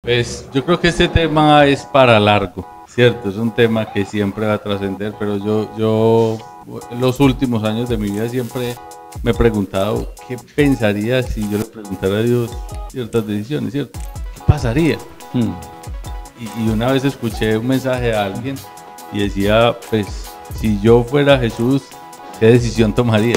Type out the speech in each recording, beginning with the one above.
Pues yo creo que este tema es para largo, ¿cierto? Es un tema que siempre va a trascender, pero yo en los últimos años de mi vida siempre me he preguntado qué pensaría si yo le preguntara a Dios ciertas decisiones, ¿cierto? ¿Qué pasaría? Y una vez escuché un mensaje a alguien y decía, pues, si yo fuera Jesús, ¿qué decisión tomaría?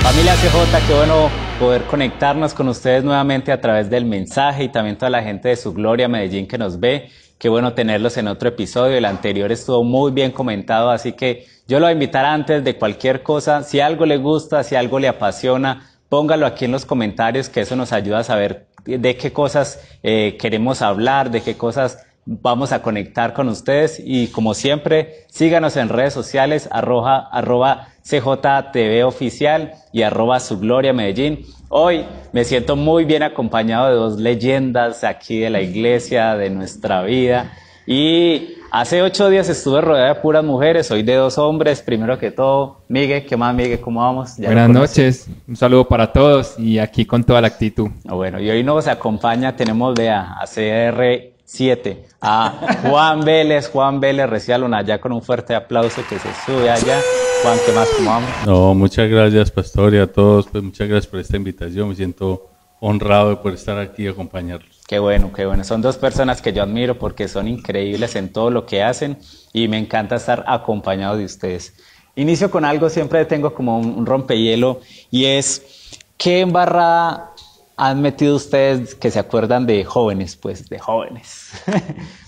Familia CJ, qué bueno poder conectarnos con ustedes nuevamente a través del mensaje y también toda la gente de Su Gloria Medellín que nos ve. Qué bueno tenerlos en otro episodio. El anterior estuvo muy bien comentado, así que yo lo voy a invitar antes de cualquier cosa. Si algo le gusta, si algo le apasiona, póngalo aquí en los comentarios, que eso nos ayuda a saber de qué cosas queremos hablar, de qué cosas vamos a conectar con ustedes. Y como siempre, síganos en redes sociales, arroba CJTV Oficial y arroba Su Gloria Medellín. Hoy me siento muy bien acompañado de dos leyendas aquí de la iglesia, de nuestra vida. Y hace 8 días estuve rodeado de puras mujeres, hoy de 2 hombres. Primero que todo, Miguel, ¿qué más, Miguel? ¿Cómo vamos? Buenas noches, un saludo para todos y aquí con toda la actitud. Bueno, y hoy nos acompaña, tenemos a CR7, a Juan Vélez. Juan Vélez, recíbalo allá con un fuerte aplauso que se sube allá. Juan, ¿qué más? ¿Cómo vamos? No, muchas gracias, pastor, y a todos, pues muchas gracias por esta invitación. Me siento honrado de poder estar aquí y acompañarlos. Qué bueno, qué bueno. Son 2 personas que yo admiro porque son increíbles en todo lo que hacen y me encanta estar acompañado de ustedes. Inicio con algo, siempre tengo como un rompehielo, y es, ¿qué embarrada han metido ustedes que se acuerdan de jóvenes? Pues de jóvenes.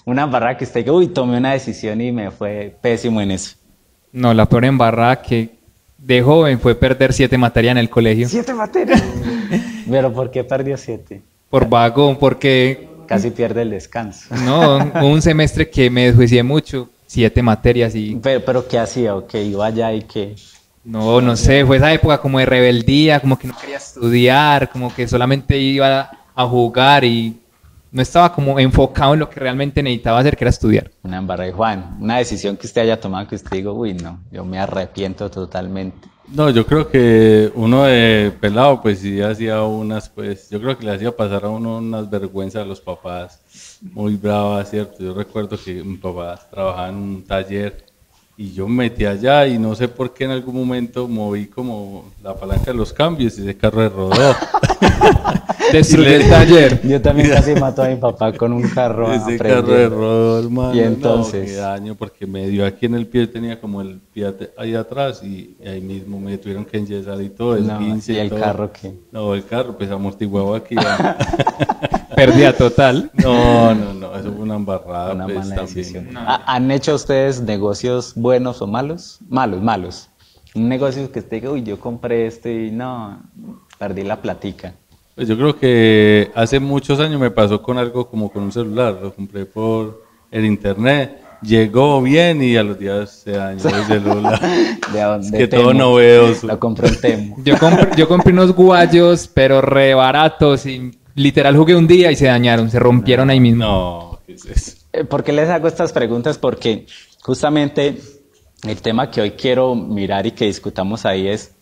Una embarrada que usted diga, uy, tomé una decisión y me fue pésimo en eso. No, la peor embarrada que de joven fue perder 7 materias en el colegio. 7 materias. ¿Pero por qué perdió 7? Por vago, porque... Casi pierde el descanso. No, un semestre que me desjuicié mucho, 7 materias y... ¿Pero qué hacía? ¿O qué iba allá y qué? No sé, fue esa época como de rebeldía, como que no quería estudiar, como que solamente iba a jugar y no estaba como enfocado en lo que realmente necesitaba hacer, que era estudiar. Una embarrada. Juan, una decisión que usted haya tomado que usted diga, uy, no, yo me arrepiento totalmente. No, yo creo que uno de pelado, pues sí hacía unas, pues yo creo que le hacía pasar a uno unas vergüenzas a los papás muy bravas, ¿cierto? Yo recuerdo que mi papá trabajaba en un taller y yo me metí allá y no sé por qué en algún momento moví como la palanca de los cambios y ese carro rodó. Destruyó el taller. Yo también casi mato a mi papá con un carro. Ese carro rodó, hermano. Y entonces. No, qué daño, porque me dio aquí en el pie, tenía como el pie ahí atrás y ahí mismo me tuvieron que enyesar y todo. ¿Y el todo. ¿Carro qué? No, el carro pues amortiguado aquí. Pérdida total. No, eso fue una embarrada. Una pues, mala decisión. ¿Han hecho ustedes negocios buenos o malos? Malos. Un negocio que usted diga, uy, yo compré esto y no, perdí la platica. Pues yo creo que hace muchos años me pasó con algo como con un celular, lo compré por el internet, llegó bien y a los días se dañó el celular. ¿De dónde? Es que todo novedoso. Lo compré en Temu. Yo compré unos guayos, pero re baratos y literal jugué un día y se dañaron, se rompieron ahí mismo. No, ¿qué es eso? ¿Por qué les hago estas preguntas? Porque justamente el tema que hoy quiero mirar y que discutamos ahí es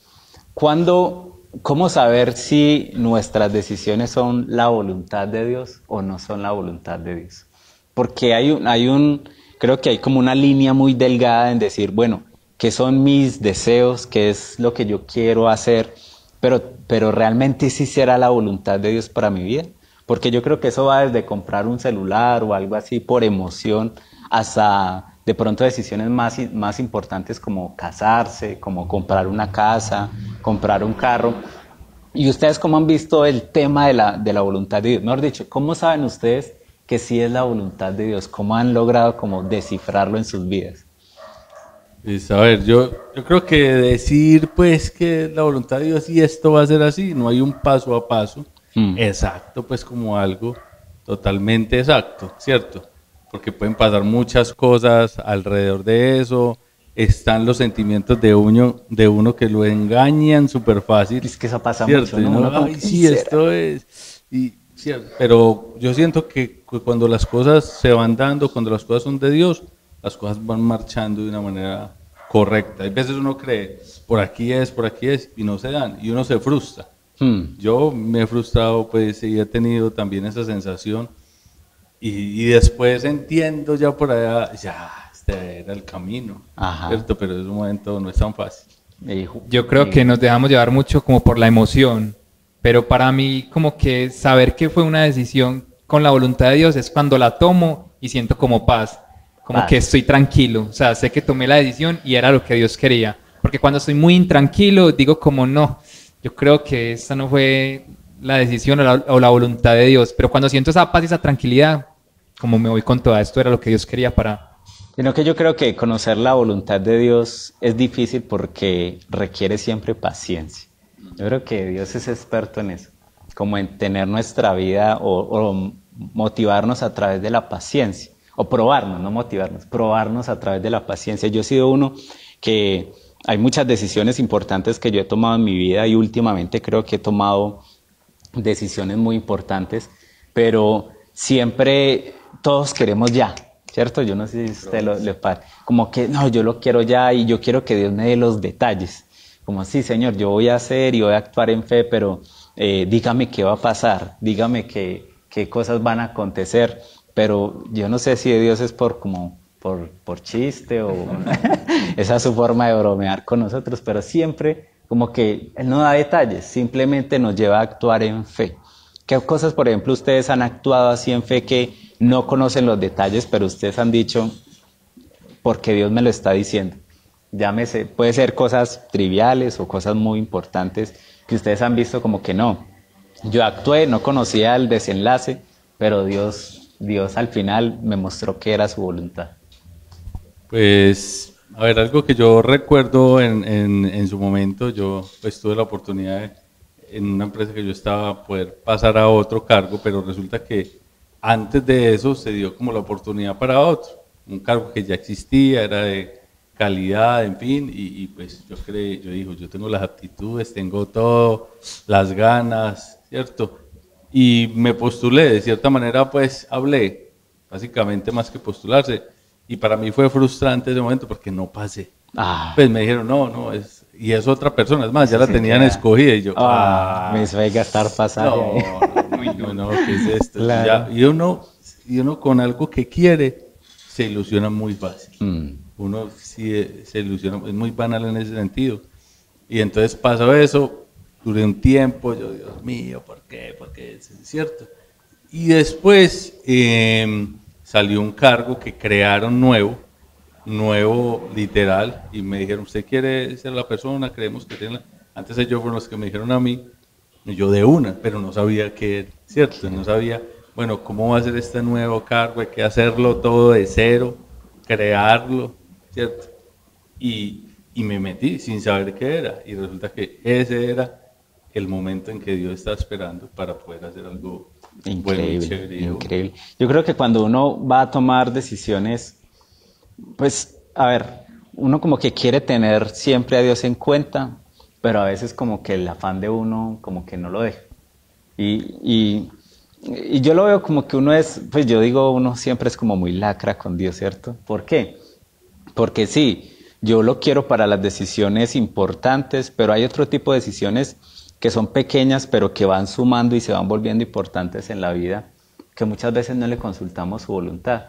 ¿cómo saber si nuestras decisiones son la voluntad de Dios o no son la voluntad de Dios? Porque creo que hay como una línea muy delgada en decir, bueno, ¿qué son mis deseos? ¿Qué es lo que yo quiero hacer? Pero realmente sí será la voluntad de Dios para mi vida. Porque yo creo que eso va desde comprar un celular o algo así por emoción hasta de pronto decisiones más importantes como casarse, como comprar una casa, comprar un carro. ¿Y ustedes cómo han visto el tema de la voluntad de Dios? Mejor dicho, ¿cómo saben ustedes que sí es la voluntad de Dios? ¿Cómo han logrado como descifrarlo en sus vidas? Pues a ver, yo creo que decir pues que la voluntad de Dios y esto va a ser así, no hay un paso a paso exacto, pues como algo totalmente exacto, ¿cierto? Porque pueden pasar muchas cosas alrededor de eso, están los sentimientos de uno que lo engañan súper fácil. Es que eso pasa ¿cierto? mucho, ¿no? Ay, sí, esto es... Y cierto, pero yo siento que cuando las cosas se van dando, cuando las cosas son de Dios, las cosas van marchando de una manera correcta. Hay veces uno cree, por aquí es, y no se dan, y uno se frustra. Yo me he frustrado, pues, y he tenido también esa sensación, y después entiendo ya por allá, ya, este era el camino, ¿cierto? Pero en un momento no es tan fácil. Yo creo que nos dejamos llevar mucho como por la emoción, pero para mí como que saber que fue una decisión con la voluntad de Dios es cuando la tomo y siento como paz, como que estoy tranquilo, o sea, sé que tomé la decisión y era lo que Dios quería, porque cuando estoy muy intranquilo digo como no, yo creo que esta no fue la decisión o la voluntad de Dios, pero cuando siento esa paz y esa tranquilidad, como me voy con todo esto, era lo que Dios quería para... Sino que yo creo que conocer la voluntad de Dios es difícil porque requiere siempre paciencia. Yo creo que Dios es experto en eso, como en tener nuestra vida o motivarnos a través de la paciencia, o probarnos, no motivarnos, probarnos a través de la paciencia. Yo he sido uno que hay muchas decisiones importantes que yo he tomado en mi vida y últimamente creo que he tomado decisiones muy importantes, pero siempre todos queremos ya. ¿Cierto? Yo no sé si usted le pasa. Como que, no, yo lo quiero ya y yo quiero que Dios me dé los detalles. Como, sí, Señor, yo voy a hacer y voy a actuar en fe, pero dígame qué va a pasar, dígame qué cosas van a acontecer. Pero yo no sé si Dios es por chiste o esa es su forma de bromear con nosotros, pero siempre como que Él no da detalles, simplemente nos lleva a actuar en fe. ¿Qué cosas, por ejemplo, ustedes han actuado así en fe que no conocen los detalles, pero ustedes han dicho, porque Dios me lo está diciendo? Llámese, puede ser cosas triviales o cosas muy importantes que ustedes han visto como que no. Yo actué, no conocía el desenlace, pero Dios al final me mostró que era su voluntad. Pues, a ver, algo que yo recuerdo en su momento, yo pues tuve la oportunidad en una empresa que yo estaba poder pasar a otro cargo, pero resulta que antes de eso se dio como la oportunidad para otro, un cargo que ya existía, era de calidad, en fin, y pues yo digo, yo tengo las aptitudes, tengo todo, las ganas, ¿cierto? Y me postulé, de cierta manera pues hablé, básicamente más que postularse, y para mí fue frustrante ese momento porque no pasé. Pues me dijeron, no, y es otra persona, es más, ya la tenían escogida, y yo, me hizo gastar pasaje. No, ¿qué es esto? Claro. Ya, y uno con algo que quiere se ilusiona muy fácil. Uno sí se ilusiona, es muy banal en ese sentido. Y entonces pasó eso, duré un tiempo, yo, Dios mío, ¿por qué? Porque es cierto. Y después salió un cargo que crearon nuevo literal, y me dijeron, ¿usted quiere ser la persona? Creemos que tiene Antes ellos fueron los que me dijeron a mí, yo de una, pero no sabía qué, ¿cierto? No sabía, bueno, cómo va a ser este nuevo cargo, hay que hacerlo todo de cero, crearlo, ¿cierto? Y me metí sin saber qué era, y resulta que ese era el momento en que Dios está esperando para poder hacer algo bueno y chévere. Increíble. Yo creo que cuando uno va a tomar decisiones, pues, a ver, uno como que quiere tener siempre a Dios en cuenta, pero a veces como que el afán de uno como que no lo deja. Y yo lo veo como que uno es, pues yo digo, uno siempre es como muy lacra con Dios, ¿cierto? ¿Por qué? Porque sí, yo lo quiero para las decisiones importantes, pero hay otro tipo de decisiones que son pequeñas, pero que van sumando y se van volviendo importantes en la vida, que muchas veces no le consultamos su voluntad.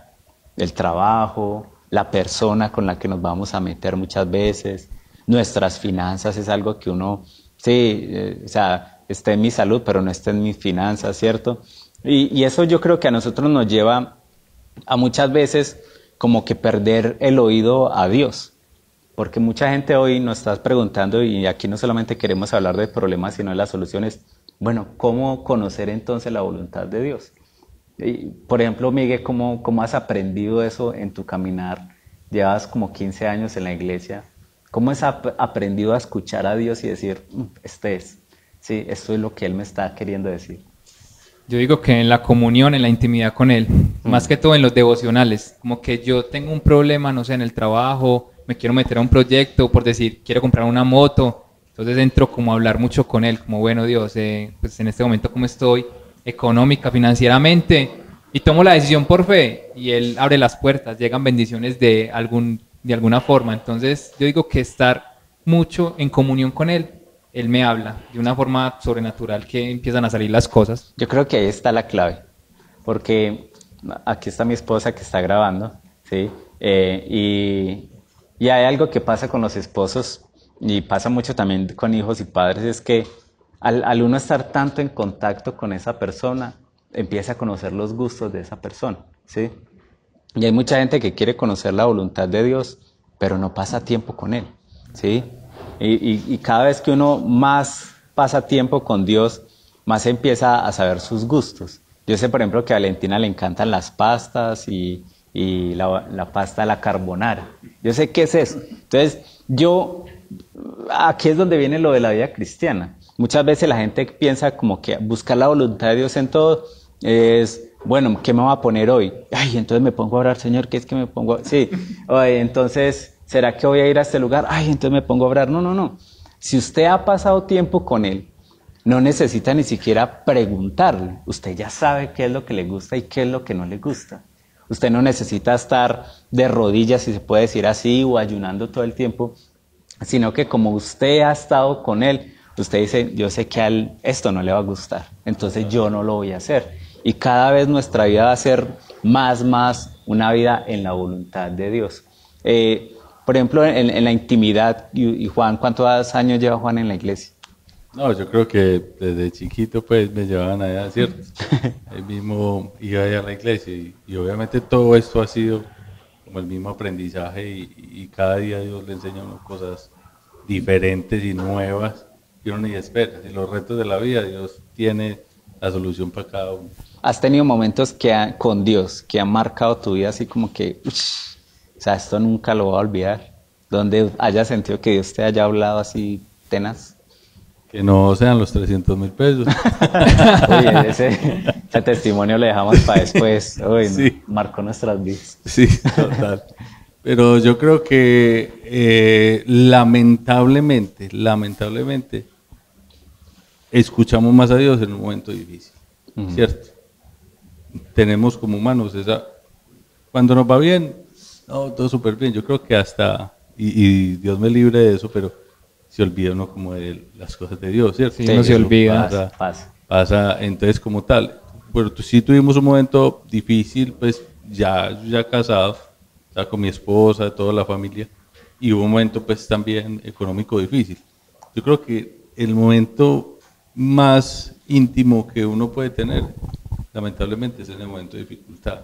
El trabajo, la persona con la que nos vamos a meter muchas veces, nuestras finanzas es algo que uno, sí, o sea, está en mi salud, pero no está en mis finanzas, ¿cierto? Y eso yo creo que a nosotros nos lleva a muchas veces como que perder el oído a Dios. Porque mucha gente hoy nos está preguntando, y aquí no solamente queremos hablar de problemas, sino de las soluciones. Bueno, ¿cómo conocer entonces la voluntad de Dios? Y, por ejemplo, Miguel, ¿cómo has aprendido eso en tu caminar? Llevas como 15 años en la iglesia. ¿Cómo has aprendido a escuchar a Dios y decir, sí, esto es lo que Él me está queriendo decir? Yo digo que en la comunión, en la intimidad con Él, más que todo en los devocionales, como que yo tengo un problema, no sé, en el trabajo, me quiero meter a un proyecto, por decir, quiero comprar una moto, entonces entro como a hablar mucho con Él, como bueno Dios, pues en este momento cómo estoy, económica, financieramente, y tomo la decisión por fe y Él abre las puertas, llegan bendiciones de alguna forma. Entonces yo digo que estar mucho en comunión con Él, Él me habla de una forma sobrenatural que empiezan a salir las cosas. Yo creo que ahí está la clave, porque aquí está mi esposa que está grabando, ¿sí? Y hay algo que pasa con los esposos y pasa mucho también con hijos y padres, es que al uno estar tanto en contacto con esa persona, empieza a conocer los gustos de esa persona, ¿sí? Y hay mucha gente que quiere conocer la voluntad de Dios, pero no pasa tiempo con Él, ¿sí? Y cada vez que uno más pasa tiempo con Dios, más empieza a saber sus gustos. Yo sé, por ejemplo, que a Valentina le encantan las pastas y la pasta a la carbonara. Yo sé qué es eso. Entonces, aquí es donde viene lo de la vida cristiana. Muchas veces la gente piensa como que buscar la voluntad de Dios en todo es, bueno, ¿qué me voy a poner hoy? Ay, entonces me pongo a orar, Señor, ¿qué es que me pongo? Sí, oye, entonces, ¿será que voy a ir a este lugar? Ay, entonces me pongo a orar. No, no, no. Si usted ha pasado tiempo con Él, no necesita ni siquiera preguntarle. Usted ya sabe qué es lo que le gusta y qué es lo que no le gusta. Usted no necesita estar de rodillas, si se puede decir así, o ayunando todo el tiempo, sino que como usted ha estado con Él, usted dice, yo sé que a Él esto no le va a gustar, entonces yo no lo voy a hacer. Y cada vez nuestra vida va a ser más una vida en la voluntad de Dios. Por ejemplo, en la intimidad, y Juan, ¿cuántos años lleva Juan en la iglesia? No, yo creo que desde chiquito pues me llevaban allá, ¿cierto? Ahí mismo iba allá a la iglesia y obviamente todo esto ha sido como el mismo aprendizaje y cada día Dios le enseña a uno cosas diferentes y nuevas que uno ni espera. Y los retos de la vida, Dios tiene la solución para cada uno. ¿Has tenido momentos con Dios que han marcado tu vida así como que, o sea, esto nunca lo voy a olvidar? Donde hayas sentido que Dios te haya hablado así tenaz. Que no sean los 300.000 pesos. Oye, ese testimonio le dejamos para después. Uy, Sí. marcó nuestras vidas. Sí, total. Pero yo creo que lamentablemente, escuchamos más a Dios en un momento difícil, ¿cierto? Tenemos como humanos cuando nos va bien, no, todo súper bien. Yo creo que y Dios me libre de eso, pero se olvida uno como de las cosas de Dios, ¿cierto? Sí, no se olvida. Pasa, entonces como tal. Bueno, sí tuvimos un momento difícil, pues ya casado, ya con mi esposa, toda la familia, y hubo un momento pues también económico difícil. Yo creo que el momento más íntimo que uno puede tener, lamentablemente, es en el momento de dificultad.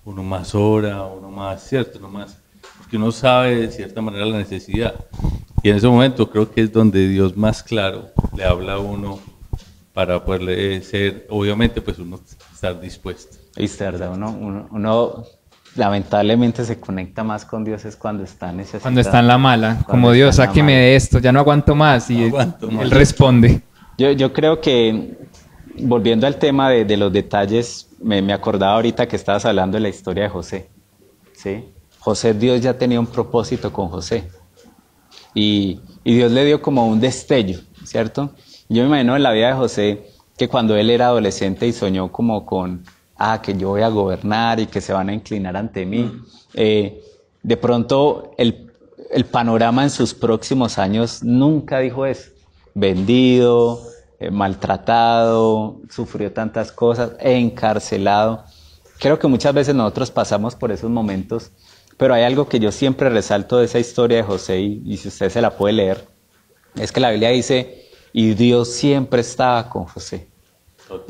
Uno más ora, uno más, ¿cierto? Uno más, porque uno sabe de cierta manera la necesidad. Y en ese momento creo que es donde Dios más claro le habla a uno para poderle ser, obviamente, pues uno estar dispuesto. Y es verdad, uno lamentablemente se conecta más con Dios es cuando está necesitado. Cuando está en la mala, como Dios, sáqueme de esto, ya no aguanto más. Y Él responde. Yo creo que, volviendo al tema de los detalles, me acordaba ahorita que estabas hablando de la historia de José, ¿sí? José, Dios ya tenía un propósito con José. Y Dios le dio como un destello, ¿cierto? Yo me imagino en la vida de José que cuando él era adolescente y soñó como con, que yo voy a gobernar y que se van a inclinar ante mí, de pronto el panorama en sus próximos años nunca dijo eso. Vendido, maltratado, sufrió tantas cosas, encarcelado. Creo que muchas veces nosotros pasamos por esos momentos. Pero hay algo que yo siempre resalto de esa historia de José, y si usted se la puede leer, es que la Biblia dice, y Dios siempre estaba con José.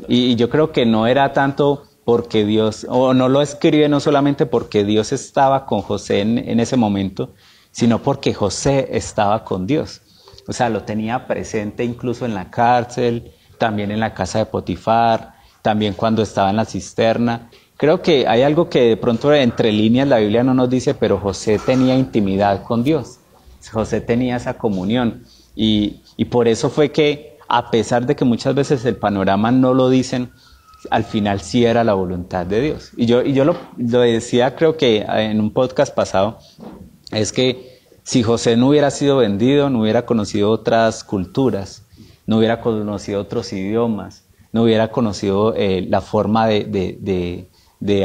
Y yo creo que no era tanto porque Dios, o no lo escribe no solamente porque Dios estaba con José en ese momento, sino porque José estaba con Dios. O sea, lo tenía presente incluso en la cárcel, también en la casa de Potifar, también cuando estaba en la cisterna. Creo que hay algo que de pronto entre líneas la Biblia no nos dice, pero José tenía intimidad con Dios. José tenía esa comunión. Y por eso fue que, a pesar de que muchas veces el panorama no lo dicen, al final sí era la voluntad de Dios. Y yo lo decía, creo que en un podcast pasado, es que si José no hubiera sido vendido, no hubiera conocido otras culturas, no hubiera conocido otros idiomas, no hubiera conocido la forma de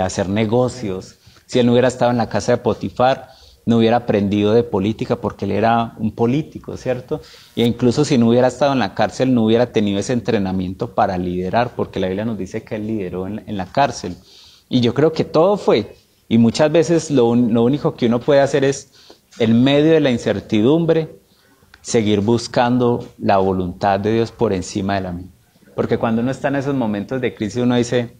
hacer negocios, si él no hubiera estado en la casa de Potifar, no hubiera aprendido de política porque él era un político, ¿cierto? E incluso si no hubiera estado en la cárcel, no hubiera tenido ese entrenamiento para liderar, porque la Biblia nos dice que él lideró en la cárcel. Y yo creo que todo fue, y muchas veces lo único que uno puede hacer es, en medio de la incertidumbre, seguir buscando la voluntad de Dios por encima de la mía. Porque cuando uno está en esos momentos de crisis, uno dice,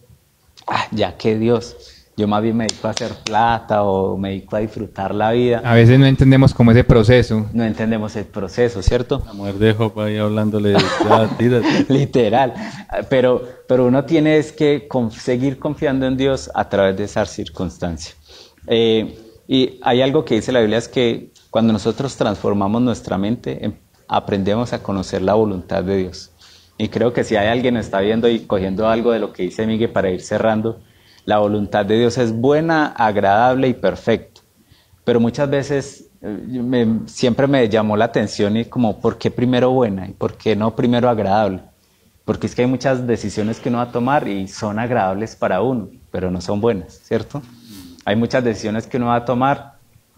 ya que Dios, yo más bien me dedico a hacer plata o me dedico a disfrutar la vida. A veces no entendemos cómo ese proceso. No entendemos el proceso, ¿cierto? La mujer de Job ahí hablándole, ya, tírate. Literal. Pero uno tiene es que seguir confiando en Dios a través de esas circunstancias. Y hay algo que dice la Biblia, es que cuando nosotros transformamos nuestra mente, aprendemos a conocer la voluntad de Dios. Y creo que si hay alguien que está viendo y cogiendo algo de lo que dice Miguel para ir cerrando, la voluntad de Dios es buena, agradable y perfecta. Pero muchas veces siempre me llamó la atención y como, ¿por qué primero buena y por qué no primero agradable? Porque es que hay muchas decisiones que uno va a tomar y son agradables para uno, pero no son buenas, ¿cierto? Hay muchas decisiones que uno va a tomar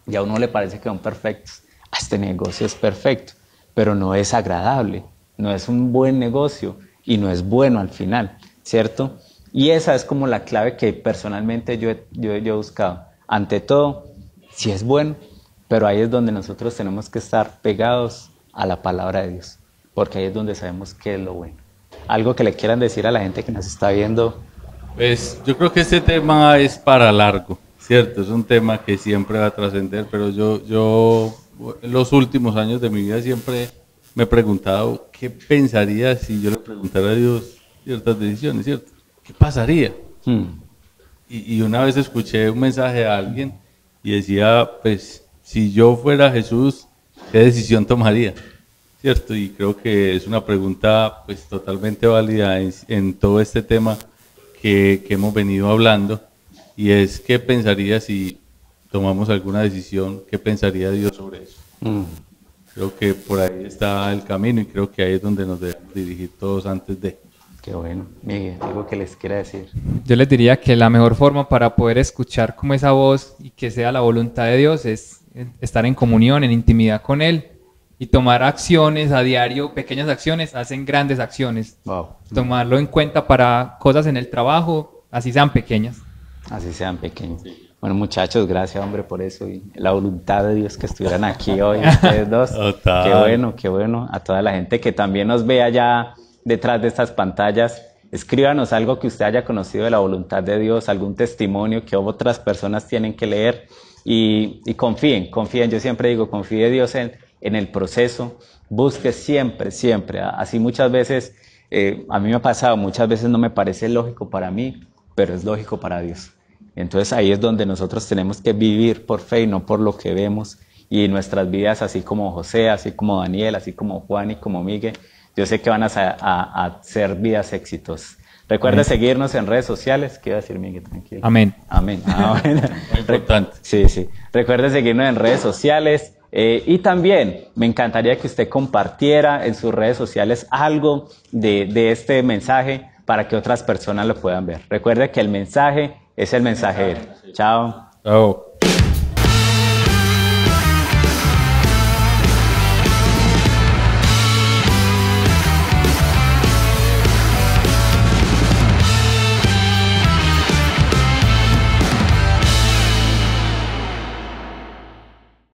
y a uno le parece que son perfectos. Este negocio es perfecto, pero no es agradable, no es un buen negocio y no es bueno al final, ¿cierto? Y esa es como la clave que personalmente yo he buscado. Ante todo, sí es bueno, pero ahí es donde nosotros tenemos que estar pegados a la palabra de Dios, porque ahí es donde sabemos qué es lo bueno. Algo que le quieran decir a la gente que nos está viendo. Pues yo creo que este tema es para largo, ¿cierto? Es un tema que siempre va a trascender, pero yo en los últimos años de mi vida siempre me he preguntado qué pensaría si yo le preguntara a Dios ciertas decisiones, ¿cierto? ¿Qué pasaría? Y una vez escuché un mensaje a alguien y decía, pues, si yo fuera Jesús, ¿qué decisión tomaría? ¿Cierto? Y creo que es una pregunta, pues, totalmente válida en todo este tema que hemos venido hablando, y es, ¿qué pensaría si tomamos alguna decisión? ¿Qué pensaría Dios sobre eso? Creo que por ahí está el camino y creo que ahí es donde nos debemos dirigir todos antes de... Qué bueno. Miguel, algo que les quiera decir. Yo les diría que la mejor forma para poder escuchar como esa voz y que sea la voluntad de Dios es estar en comunión, en intimidad con Él y tomar acciones a diario. Pequeñas acciones hacen grandes acciones. Wow. Tomarlo en cuenta para cosas en el trabajo, así sean pequeñas. Así sean pequeños. Bueno, muchachos, gracias, hombre, por eso y la voluntad de Dios que estuvieran aquí hoy, ustedes dos. Total. Qué bueno. A toda la gente que también nos ve allá detrás de estas pantallas, escríbanos algo que usted haya conocido de la voluntad de Dios, algún testimonio que otras personas tienen que leer y confíen. Yo siempre digo, confíe en Dios en el proceso, busque siempre. Así muchas veces, a mí me ha pasado, muchas veces no me parece lógico para mí, pero es lógico para Dios. Entonces ahí es donde nosotros tenemos que vivir por fe y no por lo que vemos, y nuestras vidas, así como José, así como Daniel, así como Juan y como Miguel, yo sé que van a ser vidas exitosas. Recuerda seguirnos en redes sociales. ¿Qué iba a decir, Miguel? Tranquilo. Amén. Amén. Bueno. Muy importante. Sí. Recuerde seguirnos en redes sociales. Y también me encantaría que usted compartiera en sus redes sociales algo de este mensaje para que otras personas lo puedan ver. Recuerde que el mensaje es el mensajero. Chao. Chao.